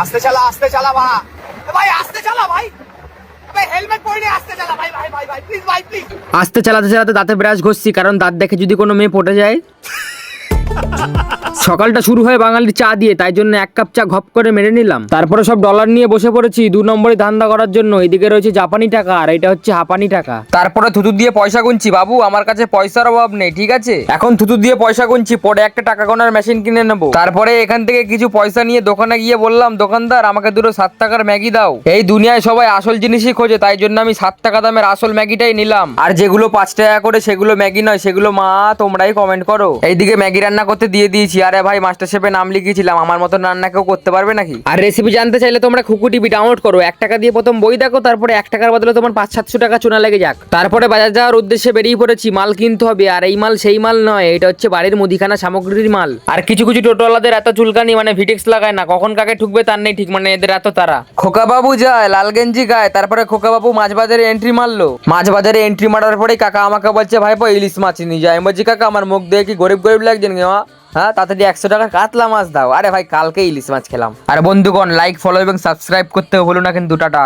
আস্তে চালা ভাই আস্তে চালা ভাই। হেলমেট পরে আস্তে চালা ভাই ভাই ভাই ভাই প্লিজ ভাই প্লিজ। আস্তে চালাতে চালাতে দাঁতে ব্রাশ ঘষছি, কারণ দাঁত দেখে যদি কোনো মেয়ে পটে যায়। সকালটা শুরু হয় বাঙালির চা দিয়ে, তাই জন্য এক কাপ চা ঘপ করে মেরে নিলাম। তারপরে সব ডলার নিয়ে বসে পড়েছি 2 নম্বরে ধান্দা করার জন্য। এদিকে রয়েছে জাপানি টাকা আর এটা হচ্ছে হাপানি টাকা। তারপরে থুতু দিয়ে পয়সা গুনছি। বাবু আমার কাছে পয়সার অভাব নেই, ঠিক আছে? এখন থুতু দিয়ে পয়সা গুনছি, পরে একটা টাকা গোনার মেশিন কিনে নেবো। তারপরে এখান থেকে কিছু পয়সা নিয়ে দোকানে গিয়ে বললাম, দোকানদার আমাকে দুটো 7 টাকার ম্যাগি দাও। এই দুনিয়ায় সবাই আসল জিনিসই খোঁজে, তাই জন্য আমি 7 টাকা দামের আসল ম্যাগিটাই নিলাম। আর যেগুলো 5 টাকা করে সেগুলো ম্যাগি নয়, সেগুলো মা তোমরাই কমেন্ট করো। এইদিকে ম্যাগি রান্না করতে দিয়ে দিয়েছি। আরে ভাই মাস্টার শেফে নাম লিখিয়েছিলাম, আমার মতন রান্না কেউ করতে পারবে নাকি? আর রেসিপি জানতে চাইলে তোমরা খুকু টিভি ডাউনলোড করো। 1 টাকা দিয়ে প্রথম বই দেখো, তারপরে 1 টাকার বদলে তোমার 500-700 টাকা চুনা লেগে যাক। তারপরে বাজার যাওয়ার উদ্দেশ্যে বেরিয়ে পড়েছি। মাল কিনতে হবে, আর এই মাল সেই মাল নয়, এটা হচ্ছে বাড়ির মুদিখানা সামগ্রীর মাল। আর কিছু কিছু টোটোওয়ালাদের এত চুলকানি, মানে ভিটেক্স লাগায় না, কখন কাকে ঠুকবে তার নেই ঠিক, মানে এদের এত তারা। খোকা বাবু যায় লাল গেঞ্জি গায়ে, তারপরে খোকা বাবু মাছ বাজারে এন্ট্রি মারলো। মাছ বাজারে এন্ট্রি মারার পরে কাকা আমাকে বলছে, ভাইপো ইলিশ মাছ নিয়ে যায়। আমি বলছি কাকা আমার মুখ দিয়ে কি গরিব গরিব লাগছেন গেওয়া? হ্যাঁ তাড়াতাড়ি 100 টাকার কাতলা মাছ দাও। আরে ভাই কালকে ইলিশ মাছ খেলাম। আর বন্ধুগণ লাইক ফলো এবং সাবস্ক্রাইব করতে ভুলো না কিন্তু। টাটা।